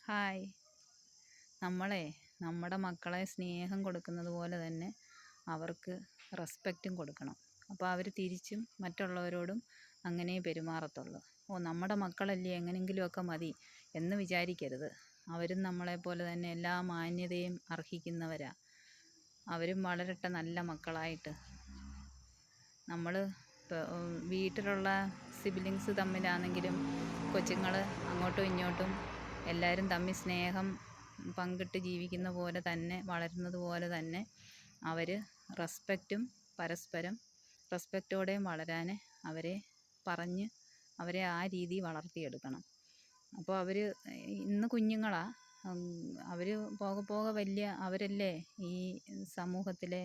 Hi. നമ്മുടെ മക്കളെ സ്നേഹം കൊടുക്കുന്നത് പോലെ തന്നെ അവർക്ക് റെസ്പെക്റ്റും കൊടുക്കണം. അപ്പോൾ അവർ തിരിച്ചും മറ്റുള്ളവരോടും അങ്ങനെ പെരുമാറത്തുള്ളൂ. നമ്മുടെ മക്കളല്ലേ, എങ്ങനെയെങ്കിലുമൊക്കെ മതി എന്ന് വിചാരിക്കരുത്. അവരും നമ്മളെപ്പോലെ തന്നെ എല്ലാ മാന്യതയും അർഹിക്കുന്നവരാ. അവരും വളരട്ടെ നല്ല മക്കളായിട്ട്. നമ്മൾ വീട്ടിലുള്ള സിബ്ലിങ്സ് തമ്മിലാണെങ്കിലും കൊച്ചുങ്ങൾ അങ്ങോട്ടും ഇങ്ങോട്ടും എല്ലാവരും തമ്മിൽ സ്നേഹം പങ്കിട്ട് ജീവിക്കുന്ന പോലെ തന്നെ, വളരുന്നത് പോലെ തന്നെ അവർ പരസ്പരം റെസ്പെക്റ്റോടെയും വളരാൻ അവരെ ആ രീതി വളർത്തിയെടുക്കണം. അപ്പോൾ അവർ ഇന്ന് കുഞ്ഞുങ്ങളാണ്, അവർ പോകെ അവരല്ലേ ഈ സമൂഹത്തിലെ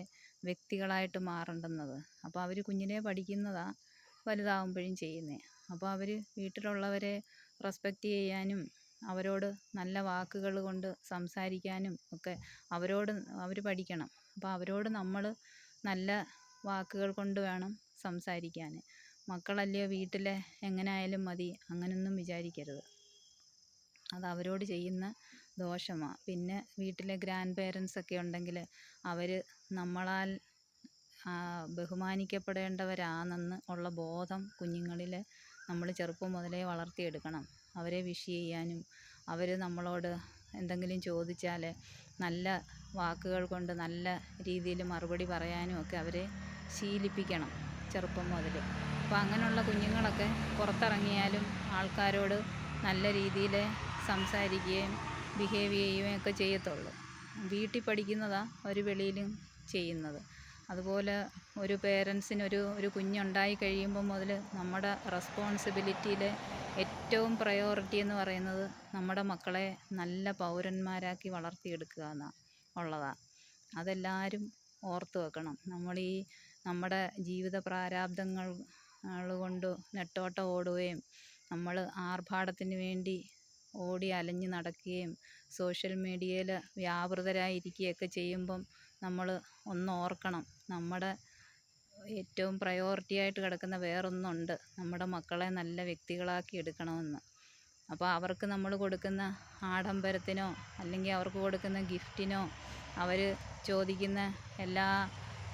വ്യക്തികളായിട്ട് മാറേണ്ടുന്നത്. അപ്പോൾ അവർ കുഞ്ഞിലേ പഠിക്കുന്നതാണ് വലുതാകുമ്പോഴും ചെയ്യുന്നത്. അപ്പോൾ അവർ വീട്ടിലുള്ളവരെ റെസ്പെക്റ്റ് ചെയ്യാനും അവരോട് നല്ല വാക്കുകൾ കൊണ്ട് സംസാരിക്കാനും ഒക്കെ അവർ പഠിക്കണം. അപ്പോൾ അവരോട് നമ്മൾ നല്ല വാക്കുകൾ കൊണ്ട് വേണം സംസാരിക്കാൻ. മക്കളല്ലയോ വീട്ടിലെ, എങ്ങനെയായാലും മതി അങ്ങനൊന്നും വിചാരിക്കരുത്. അത് അവരോട് ചെയ്യുന്ന ദോഷമാണ്. പിന്നെ വീട്ടിലെ ഗ്രാൻഡ് പേരൻസൊക്കെ ഉണ്ടെങ്കിൽ അവർ നമ്മളാൽ ബഹുമാനിക്കപ്പെടേണ്ടവരാണെന്ന് ഉള്ള ബോധം കുഞ്ഞുങ്ങളിൽ നമ്മൾ ചെറുപ്പം മുതലേ വളർത്തിയെടുക്കണം. അവരെ വിഷ് ചെയ്യാനും അവർ നമ്മളോട് എന്തെങ്കിലും ചോദിച്ചാൽ നല്ല വാക്കുകൾ കൊണ്ട് നല്ല രീതിയിൽ മറുപടി പറയാനും ഒക്കെ അവരെ ശീലിപ്പിക്കണം ചെറുപ്പം മുതൽ. അപ്പോൾ അങ്ങനെയുള്ള കുഞ്ഞുങ്ങളൊക്കെ പുറത്തിറങ്ങിയാലും ആൾക്കാരോട് നല്ല രീതിയിൽ സംസാരിക്കുകയും ബിഹേവ് ചെയ്യുകയും ഒക്കെ ചെയ്യത്തുള്ളൂ. വീട്ടിൽ പഠിക്കുന്നതാണ് അവർ വെളിയിലും ചെയ്യുന്നത്. അതുപോലെ ഒരു പേരൻസിന് ഒരു കുഞ്ഞുണ്ടായി കഴിയുമ്പോൾ മുതൽ നമ്മുടെ റെസ്പോൺസിബിലിറ്റിയിൽ ഏറ്റവും പ്രയോറിറ്റി എന്ന് പറയുന്നത് നമ്മുടെ മക്കളെ നല്ല പൗരന്മാരാക്കി വളർത്തിയെടുക്കുക ഉള്ളതാണ്. അതെല്ലാവരും ഓർത്ത് വെക്കണം. നമ്മുടെ ജീവിത പ്രാരാബ്ദങ്ങൾ കൊണ്ട് നെട്ടോട്ടം ഓടുകയും നമ്മൾ ആർഭാടത്തിന് വേണ്ടി ഓടി അലഞ്ഞ് നടക്കുകയും സോഷ്യൽ മീഡിയയിൽ വ്യാപൃതരായിരിക്കുകയൊക്കെ ചെയ്യുമ്പം നമ്മൾ ഓർക്കണം, നമ്മുടെ ഏറ്റവും പ്രയോറിറ്റി ആയിട്ട് കിടക്കുന്ന വേറൊന്നുണ്ട്, നമ്മുടെ മക്കളെ നല്ല വ്യക്തികളാക്കി എടുക്കണമെന്ന്. അപ്പോൾ അവർക്ക് നമ്മൾ കൊടുക്കുന്ന ആഡംബരത്തിനോ അല്ലെങ്കിൽ അവർക്ക് കൊടുക്കുന്ന ഗിഫ്റ്റിനോ അവർ ചോദിക്കുന്ന എല്ലാ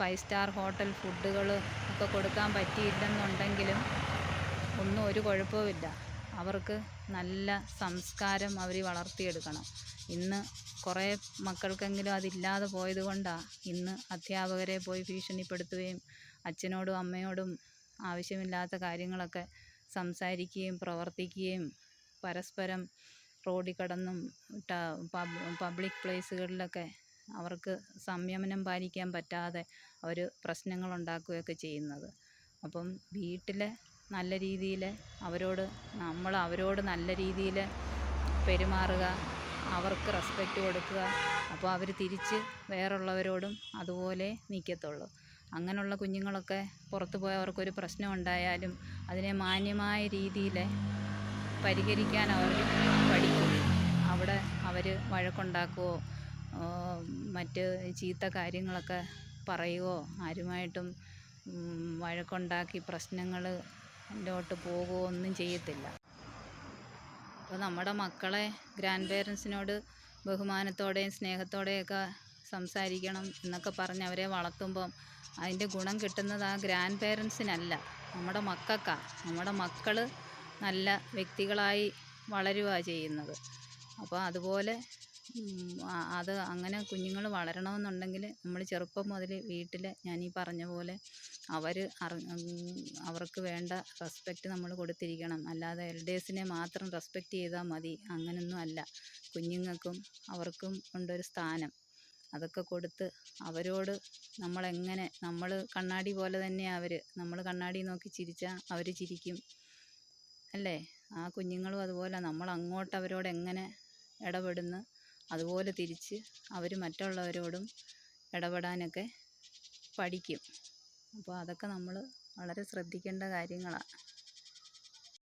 5 സ്റ്റാർ ഹോട്ടൽ ഫുഡുകൾ ഒക്കെ കൊടുക്കാൻ പറ്റിയില്ലെന്നുണ്ടെങ്കിലും ഒരു കുഴപ്പവുമില്ല. അവർക്ക് നല്ല സംസ്കാരം അവർ വളർത്തിയെടുക്കണം. ഇന്ന് കുറേ മക്കൾക്കെങ്കിലും അതില്ലാതെ പോയത് കൊണ്ടാണ് ഇന്ന് അധ്യാപകരെ പോയി ഭീഷണിപ്പെടുത്തുകയും അച്ഛനോടും അമ്മയോടും ആവശ്യമില്ലാത്ത കാര്യങ്ങളൊക്കെ സംസാരിക്കുകയും പ്രവർത്തിക്കുകയും പരസ്പരം റോഡിൽ കിടന്നും പബ്ലിക് പ്ലേസുകളിലൊക്കെ അവർക്ക് സംയമനം പാലിക്കാൻ പറ്റാതെ അവർ പ്രശ്നങ്ങളുണ്ടാക്കുകയൊക്കെ ചെയ്യുന്നത്. അപ്പം വീട്ടിൽ നല്ല രീതിയിൽ അവരോട് നല്ല രീതിയിൽ പെരുമാറുക, അവർക്ക് റെസ്പെക്റ്റ് കൊടുക്കുക. അപ്പോൾ അവർ തിരിച്ച് വേറുള്ളവരോടും അതുപോലെ നിൽക്കത്തുള്ളൂ. അങ്ങനെയുള്ള കുഞ്ഞുങ്ങളൊക്കെ പുറത്ത് പോയി അവർക്കൊരു പ്രശ്നം ഉണ്ടായാലും അതിനെ മാന്യമായ രീതിയിൽ പരിഹരിക്കാൻ അവർ പഠിക്കും. അവിടെ അവർ വഴക്കുണ്ടാക്കുകയോ മറ്റ് ചീത്ത കാര്യങ്ങളൊക്കെ പറയുകയോ ആരുമായിട്ടും വഴക്കുണ്ടാക്കി പ്രശ്നങ്ങളിലോട്ട് പോകുകയോ ഒന്നും ചെയ്യത്തില്ല. അപ്പോൾ നമ്മുടെ മക്കളെ ഗ്രാൻഡ് പേരൻസിനോട് ബഹുമാനത്തോടെയും സ്നേഹത്തോടെയൊക്കെ സംസാരിക്കണം എന്നൊക്കെ പറഞ്ഞ് അവരെ വളർത്തുമ്പം അതിൻ്റെ ഗുണം കിട്ടുന്നത് ആ ഗ്രാൻഡ് പേരൻസിനല്ല, നമ്മുടെ മക്കൾക്കാണ്. നമ്മുടെ മക്കൾ നല്ല വ്യക്തികളായി വളരുകയാണ് ചെയ്യുന്നത്. അപ്പോൾ അതുപോലെ അത് അങ്ങനെ കുഞ്ഞുങ്ങൾ വളരണമെന്നുണ്ടെങ്കിൽ നമ്മൾ ചെറുപ്പം മുതൽ വീട്ടിൽ ഞാനീ പറഞ്ഞ പോലെ അവർക്ക് വേണ്ട റെസ്പെക്റ്റ് നമ്മൾ കൊടുത്തിരിക്കണം. അല്ലാതെ എൽഡേഴ്സിനെ മാത്രം റെസ്പെക്റ്റ് ചെയ്താൽ മതി, അങ്ങനൊന്നും അല്ല. കുഞ്ഞുങ്ങൾക്കും അവർക്കും ഉണ്ടൊരു സ്ഥാനം. അതൊക്കെ കൊടുത്ത് അവരോട് നമ്മൾ കണ്ണാടി പോലെ തന്നെയാണ് നമ്മൾ കണ്ണാടി നോക്കി ചിരിച്ചാൽ അവർ ചിരിക്കും, അല്ലേ? ആ കുഞ്ഞുങ്ങളും അതുപോലെ നമ്മൾ അങ്ങോട്ട് അവരോട് എങ്ങനെ ഇടപെടുന്നു അതുപോലെ തിരിച്ച് അവർ മറ്റുള്ളവരോടും ഇടപെടാനൊക്കെ പഠിക്കും. അപ്പോൾ അതൊക്കെ നമ്മൾ വളരെ ശ്രദ്ധിക്കേണ്ട കാര്യങ്ങളാണ്.